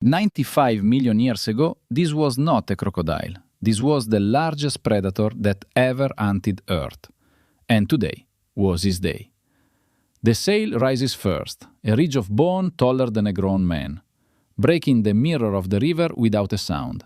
95 million years ago, this was not a crocodile. This was the largest predator that ever hunted Earth. And today was his day. The sail rises first, a ridge of bone taller than a grown man, breaking the mirror of the river without a sound.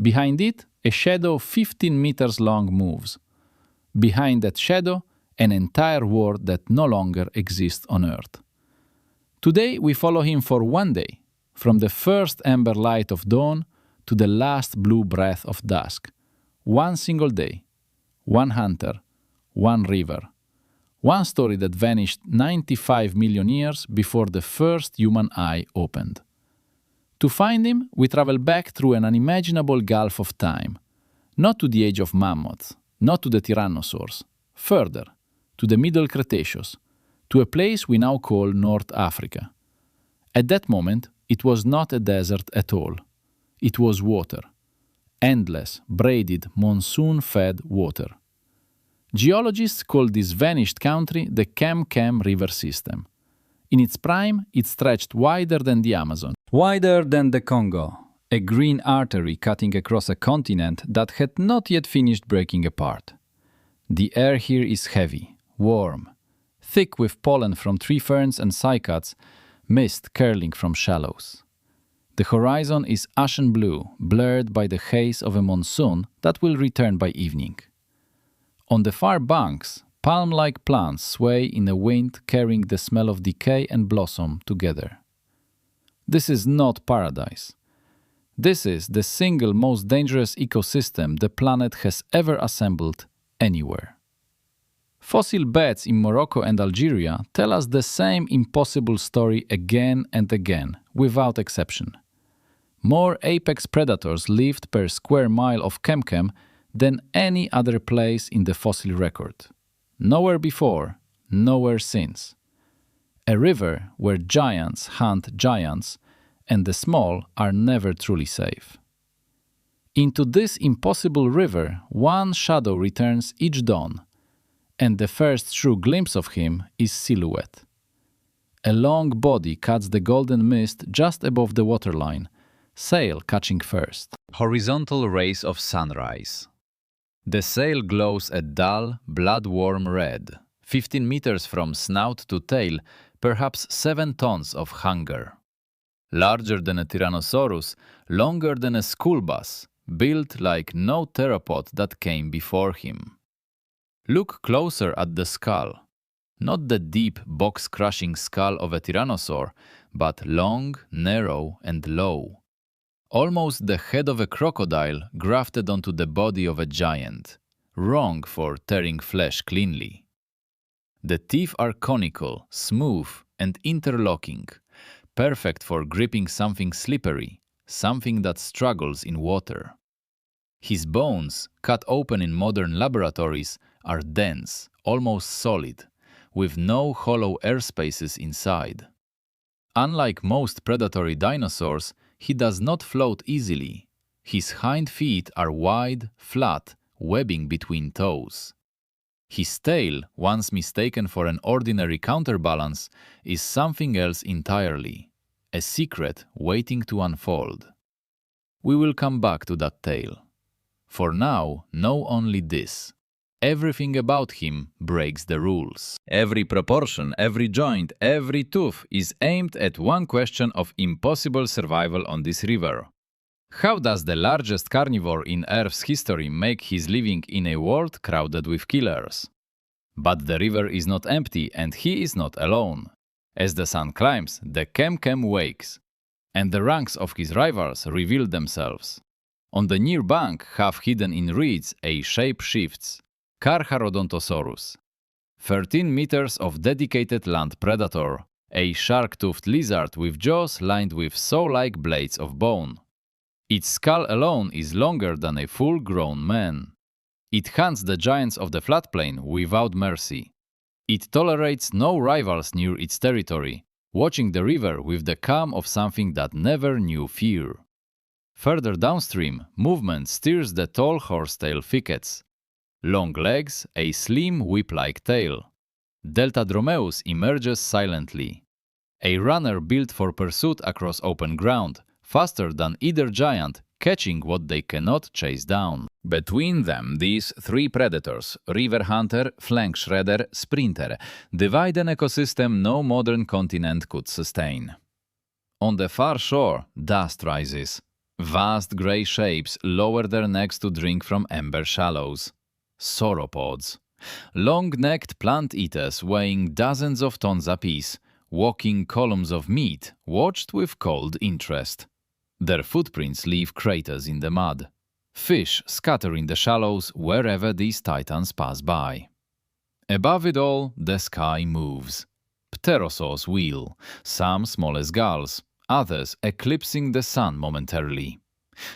Behind it, a shadow 15 meters long moves. Behind that shadow, an entire world that no longer exists on Earth. Today we follow him for one day, from the first amber light of dawn to the last blue breath of dusk. One single day, one hunter, one river. One story that vanished 95 million years before the first human eye opened. To find him, we travel back through an unimaginable gulf of time. Not to the age of mammoths, not to the tyrannosaurs. Further, to the Middle Cretaceous, to a place we now call North Africa. At that moment, it was not a desert at all. It was water. Endless, braided, monsoon-fed water. Geologists call this vanished country the Kem-Kem River System. In its prime, it stretched wider than the Amazon. Wider than the Congo, a green artery cutting across a continent that had not yet finished breaking apart. The air here is heavy, warm, thick with pollen from tree ferns and cycads, mist curling from shallows. The horizon is ashen blue, blurred by the haze of a monsoon that will return by evening. On the far banks, palm-like plants sway in a wind carrying the smell of decay and blossom together. This is not paradise. This is the single most dangerous ecosystem the planet has ever assembled anywhere. Fossil beds in Morocco and Algeria tell us the same impossible story again and again, without exception. More apex predators lived per square mile of Kem-Kem than any other place in the fossil record. Nowhere before, nowhere since. A river where giants hunt giants, and the small are never truly safe. Into this impossible river, one shadow returns each dawn, and the first true glimpse of him is silhouette. A long body cuts the golden mist just above the waterline, sail catching first. Horizontal rays of sunrise. The sail glows a dull, blood-warm red, 15 meters from snout to tail, perhaps 7 tons of hunger. Larger than a Tyrannosaurus, longer than a school bus, built like no theropod that came before him. Look closer at the skull. Not the deep, box-crushing skull of a tyrannosaur, but long, narrow, and low. Almost the head of a crocodile grafted onto the body of a giant, wrong for tearing flesh cleanly. The teeth are conical, smooth, and interlocking, perfect for gripping something slippery, something that struggles in water. His bones, cut open in modern laboratories, are dense, almost solid, with no hollow air spaces inside. Unlike most predatory dinosaurs, he does not float easily. His hind feet are wide, flat, webbing between toes. His tail, once mistaken for an ordinary counterbalance, is something else entirely, a secret waiting to unfold. We will come back to that tail. For now, know only this. Everything about him breaks the rules. Every proportion, every joint, every tooth is aimed at one question of impossible survival on this river. How does the largest carnivore in Earth's history make his living in a world crowded with killers? But the river is not empty and he is not alone. As the sun climbs, the Kem-Kem wakes, and the ranks of his rivals reveal themselves. On the near bank, half hidden in reeds, a shape shifts. Carcharodontosaurus. 13 meters of dedicated land predator, a shark-toothed lizard with jaws lined with saw-like blades of bone. Its skull alone is longer than a full-grown man. It hunts the giants of the floodplain without mercy. It tolerates no rivals near its territory, watching the river with the calm of something that never knew fear. Further downstream, movement steers the tall horsetail thickets. Long legs, a slim whip-like tail. Deltadromeus emerges silently. A runner built for pursuit across open ground, faster than either giant, catching what they cannot chase down. Between them, these three predators, river hunter, flank shredder, sprinter, divide an ecosystem no modern continent could sustain. On the far shore, dust rises. Vast grey shapes lower their necks to drink from amber shallows. Sauropods. Long-necked plant-eaters weighing dozens of tons apiece, walking columns of meat, watched with cold interest. Their footprints leave craters in the mud. Fish scatter in the shallows wherever these titans pass by. Above it all, the sky moves. Pterosaurs wheel, some small as gulls, others eclipsing the sun momentarily.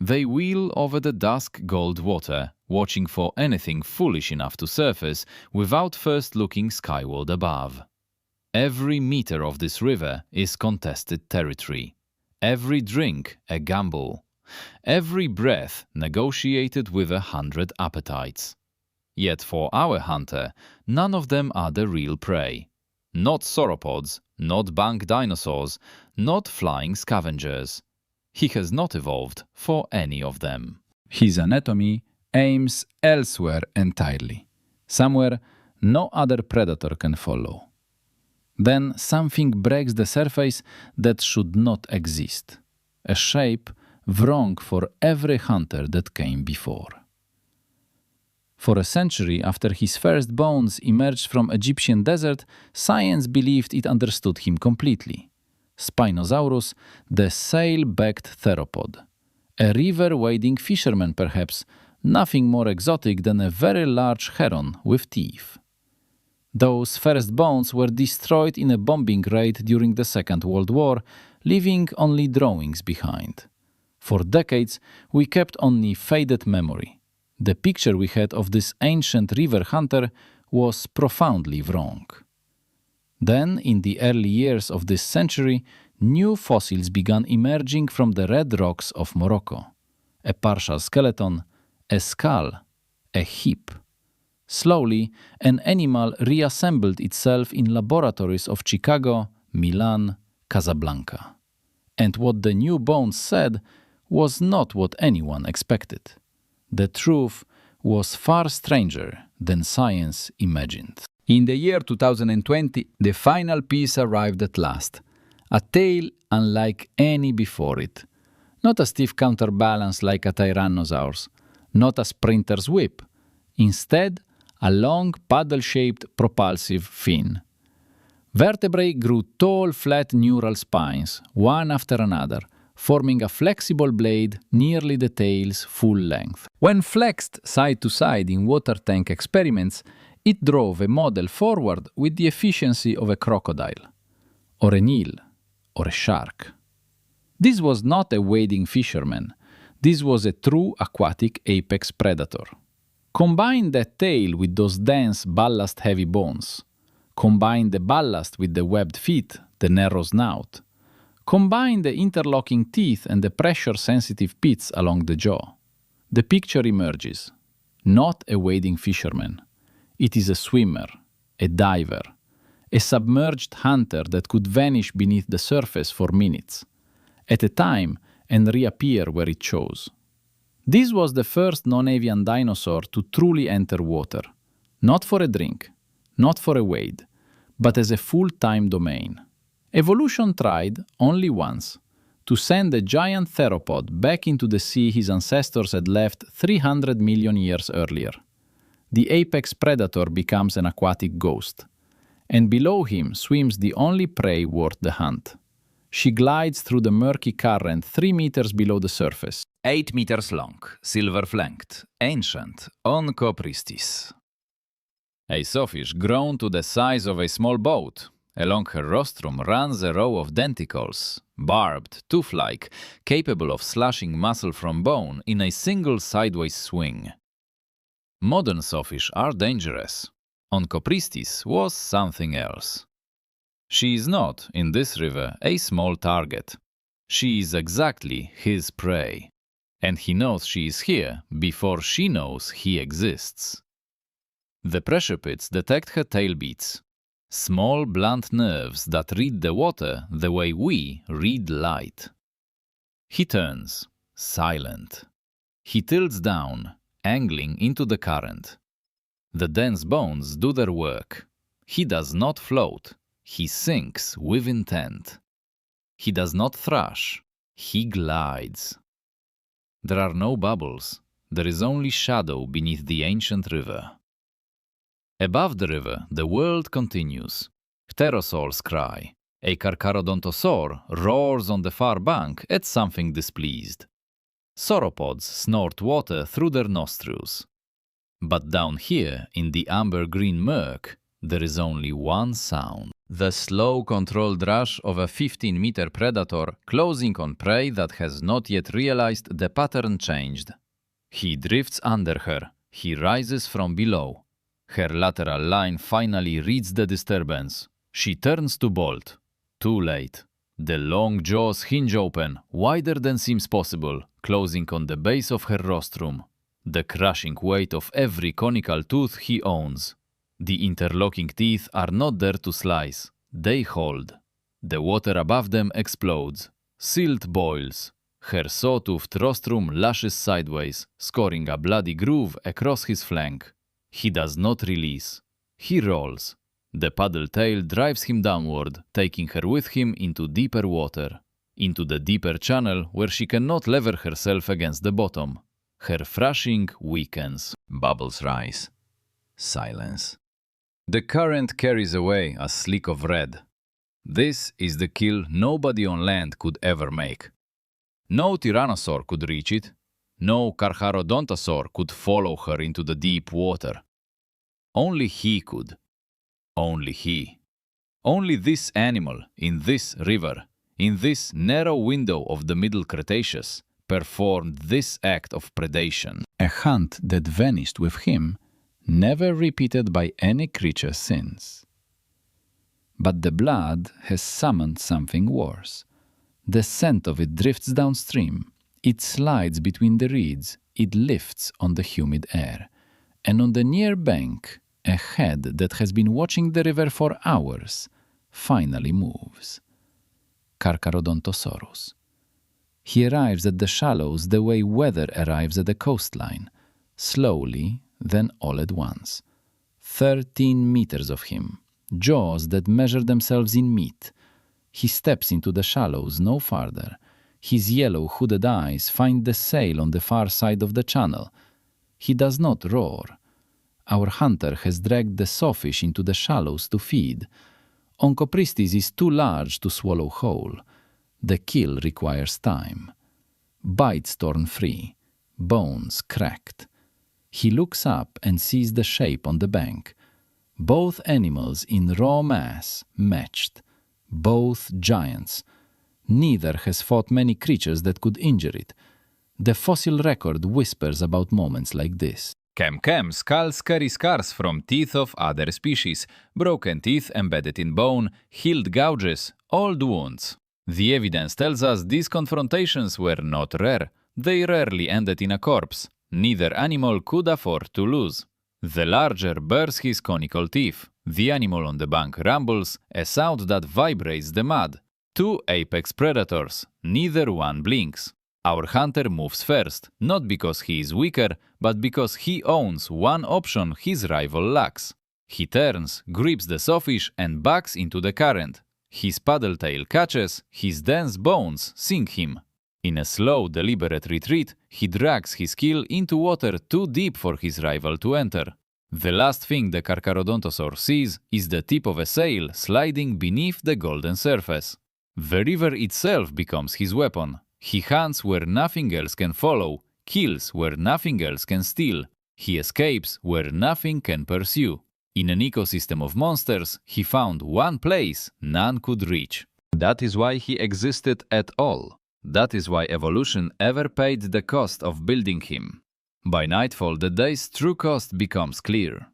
They wheel over the dusk gold water, watching for anything foolish enough to surface without first looking skyward above. Every meter of this river is contested territory. Every drink a gamble. Every breath negotiated with 100 appetites. Yet for our hunter, none of them are the real prey. Not sauropods, not bank dinosaurs, not flying scavengers. He has not evolved for any of them. His anatomy aims elsewhere entirely, somewhere no other predator can follow. Then something breaks the surface that should not exist, a shape wrong for every hunter that came before. For a century after his first bones emerged from Egyptian desert, science believed it understood him completely. Spinosaurus, the sail-backed theropod. A river-wading fisherman perhaps, nothing more exotic than a very large heron with teeth. Those first bones were destroyed in a bombing raid during the Second World War, leaving only drawings behind. For decades, we kept only faded memory. The picture we had of this ancient river hunter was profoundly wrong. Then, in the early years of this century, new fossils began emerging from the red rocks of Morocco. A partial skeleton, a skull, a hip. Slowly, an animal reassembled itself in laboratories of Chicago, Milan, Casablanca. And what the new bones said was not what anyone expected. The truth was far stranger than science imagined. In the year 2020, the final piece arrived at last. A tail unlike any before it. Not a stiff counterbalance like a Tyrannosaurus, not a sprinter's whip. Instead, a long paddle-shaped propulsive fin. Vertebrae grew tall, flat neural spines, one after another, forming a flexible blade nearly the tail's full length. When flexed side to side in water tank experiments, it drove a model forward with the efficiency of a crocodile, or an eel, or a shark. This was not a wading fisherman. This was a true aquatic apex predator. Combine that tail with those dense ballast-heavy bones. Combine the ballast with the webbed feet, the narrow snout. Combine the interlocking teeth and the pressure-sensitive pits along the jaw. The picture emerges. Not a wading fisherman. It is a swimmer, a diver, a submerged hunter that could vanish beneath the surface for minutes, at a time, and reappear where it chose. This was the first non-avian dinosaur to truly enter water, not for a drink, not for a wade, but as a full-time domain. Evolution tried, only once, to send a giant theropod back into the sea his ancestors had left 300 million years earlier. The apex predator becomes an aquatic ghost, and below him swims the only prey worth the hunt. She glides through the murky current 3 meters below the surface. 8 meters long, silver-flanked, ancient, Onchopristis. A sawfish grown to the size of a small boat. Along her rostrum runs a row of denticles, barbed, tooth-like, capable of slashing muscle from bone in a single sideways swing. Modern sawfish are dangerous. Onchopristis was something else. She is not, in this river, a small target. She is exactly his prey. And he knows she is here before she knows he exists. The pressure pits detect her tail beats. Small, blunt nerves that read the water the way we read light. He turns, silent. He tilts down, angling into the current. The dense bones do their work. He does not float. He sinks with intent. He does not thrash. He glides. There are no bubbles. There is only shadow beneath the ancient river. Above the river, the world continues. Pterosaurs cry. A Carcharodontosaur roars on the far bank at something displeased. Sauropods snort water through their nostrils. But down here, in the amber-green murk, there is only one sound. The slow, controlled rush of a 15-meter predator closing on prey that has not yet realized the pattern changed. He drifts under her. He rises from below. Her lateral line finally reads the disturbance. She turns to bolt. Too late. The long jaws hinge open, wider than seems possible, closing on the base of her rostrum. The crushing weight of every conical tooth he owns. The interlocking teeth are not there to slice. They hold. The water above them explodes. Silt boils. Her saw-toothed rostrum lashes sideways, scoring a bloody groove across his flank. He does not release. He rolls. The paddle tail drives him downward, taking her with him into deeper water. Into the deeper channel where she cannot lever herself against the bottom. Her thrashing weakens. Bubbles rise. Silence. The current carries away a slick of red. This is the kill nobody on land could ever make. No tyrannosaur could reach it. No Carcharodontosaur could follow her into the deep water. Only he could. Only he. Only this animal, in this river, in this narrow window of the Middle Cretaceous, performed this act of predation. A hunt that vanished with him, never repeated by any creature since. But the blood has summoned something worse. The scent of it drifts downstream. It slides between the reeds. It lifts on the humid air. And on the near bank, a head that has been watching the river for hours finally moves. Carcharodontosaurus. He arrives at the shallows the way weather arrives at the coastline, slowly, then all at once. 13 meters of him, jaws that measure themselves in meat. He steps into the shallows no farther. His yellow hooded eyes find the sail on the far side of the channel. He does not roar. Our hunter has dragged the sawfish into the shallows to feed. Onchopristis is too large to swallow whole. The kill requires time. Bites torn free, bones cracked. He looks up and sees the shape on the bank. Both animals in raw mass, matched. Both giants. Neither has fought many creatures that could injure it. The fossil record whispers about moments like this. Skulls carry scars from teeth of other species, broken teeth embedded in bone, healed gouges, old wounds. The evidence tells us these confrontations were not rare. They rarely ended in a corpse. Neither animal could afford to lose. The larger bares his conical teeth. The animal on the bank rumbles, a sound that vibrates the mud. Two apex predators, neither one blinks. Our hunter moves first, not because he is weaker, but because he owns one option his rival lacks. He turns, grips the sawfish, and backs into the current. His paddle tail catches, his dense bones sink him. In a slow, deliberate retreat, he drags his kill into water too deep for his rival to enter. The last thing the Carcharodontosaur sees is the tip of a sail sliding beneath the golden surface. The river itself becomes his weapon. He hunts where nothing else can follow, kills where nothing else can steal. He escapes where nothing can pursue. In an ecosystem of monsters, he found one place none could reach. That is why he existed at all. That is why evolution ever paid the cost of building him. By nightfall, the day's true cost becomes clear.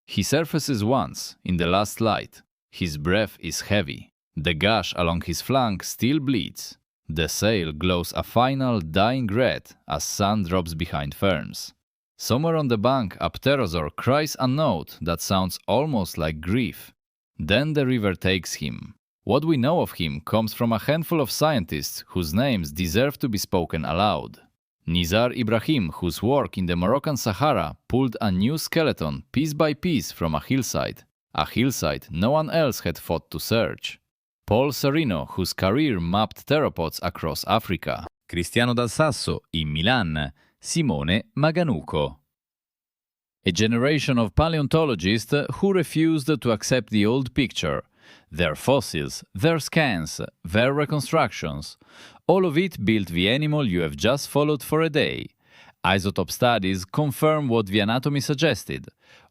He surfaces once, in the last light. His breath is heavy. The gash along his flank still bleeds. The sail glows a final dying red as sun drops behind ferns. Somewhere on the bank, a pterosaur cries a note that sounds almost like grief. Then the river takes him. What we know of him comes from a handful of scientists whose names deserve to be spoken aloud. Nizar Ibrahim, whose work in the Moroccan Sahara pulled a new skeleton piece by piece from a hillside no one else had thought to search. Paul Serino, whose career mapped theropods across Africa. Cristiano Dal Sasso, in Milan, Simone Maganuco. A generation of paleontologists who refused to accept the old picture, their fossils, their scans, their reconstructions, all of it built the animal you have just followed for a day. Isotope studies confirm what the anatomy suggested.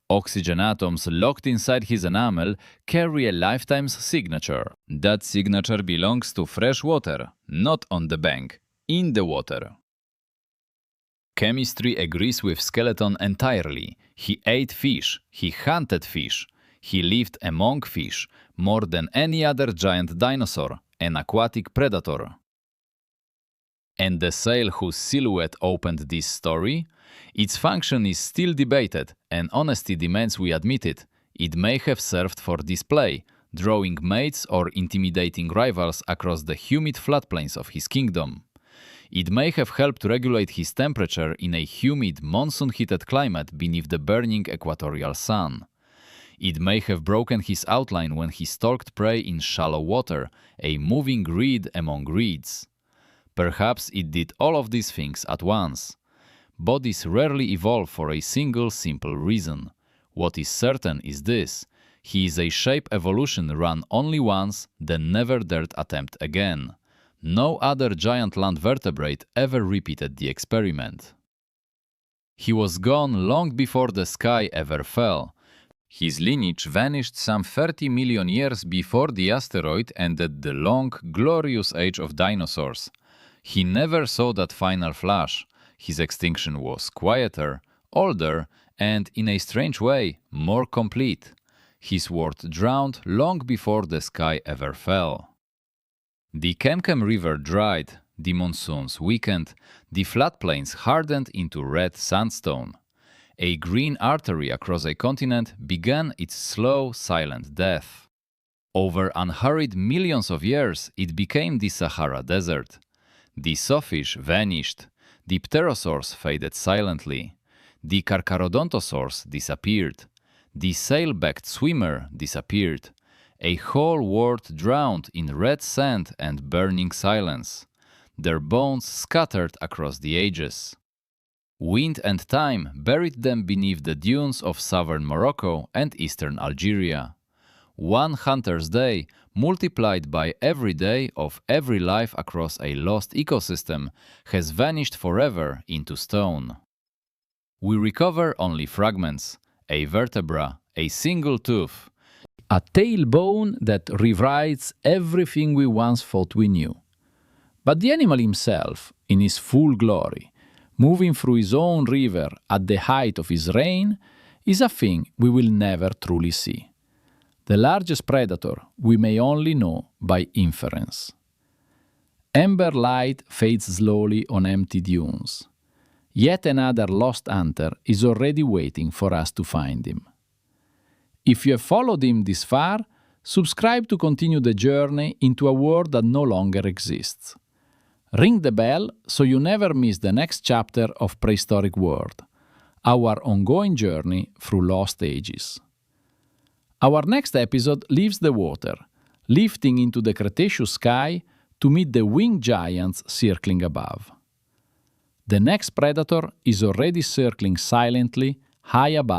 Oxygen atoms locked inside his enamel carry a lifetime's signature. That signature belongs to fresh water, not on the bank, in the water. Chemistry agrees with skeleton entirely. He ate fish, he hunted fish, he lived among fish more than any other giant dinosaur, an aquatic predator. And the sail whose silhouette opened this story? Its function is still debated, and honesty demands we admit it. It may have served for display, drawing mates or intimidating rivals across the humid floodplains of his kingdom. It may have helped regulate his temperature in a humid, monsoon-heated climate beneath the burning equatorial sun. It may have broken his outline when he stalked prey in shallow water, a moving reed among reeds. Perhaps it did all of these things at once. Bodies rarely evolve for a single simple reason. What is certain is this: he is a shape evolution run only once, then never dared attempt again. No other giant land vertebrate ever repeated the experiment. He was gone long before the sky ever fell. His lineage vanished some 30 million years before the asteroid ended the long, glorious age of dinosaurs. He never saw that final flash. His extinction was quieter, older, and, in a strange way, more complete. His world drowned long before the sky ever fell. The Kemkem River dried, the monsoons weakened, the floodplains hardened into red sandstone. A green artery across a continent began its slow, silent death. Over unhurried millions of years, it became the Sahara Desert. The sawfish vanished, the pterosaurs faded silently, the Carcharodontosaurus disappeared, the sail-backed swimmer disappeared. A whole world drowned in red sand and burning silence, their bones scattered across the ages. Wind and time buried them beneath the dunes of southern Morocco and eastern Algeria. One hunter's day, multiplied by every day of every life across a lost ecosystem, has vanished forever into stone. We recover only fragments, a vertebra, a single tooth, a tailbone that rewrites everything we once thought we knew. But the animal himself, in his full glory, moving through his own river at the height of his reign, is a thing we will never truly see. The largest predator we may only know by inference. Amber light fades slowly on empty dunes. Yet another lost hunter is already waiting for us to find him. If you have followed him this far, subscribe to continue the journey into a world that no longer exists. Ring the bell so you never miss the next chapter of Prehistoric World, our ongoing journey through lost ages. Our next episode leaves the water, lifting into the Cretaceous sky to meet the winged giants circling above. The next predator is already circling silently high above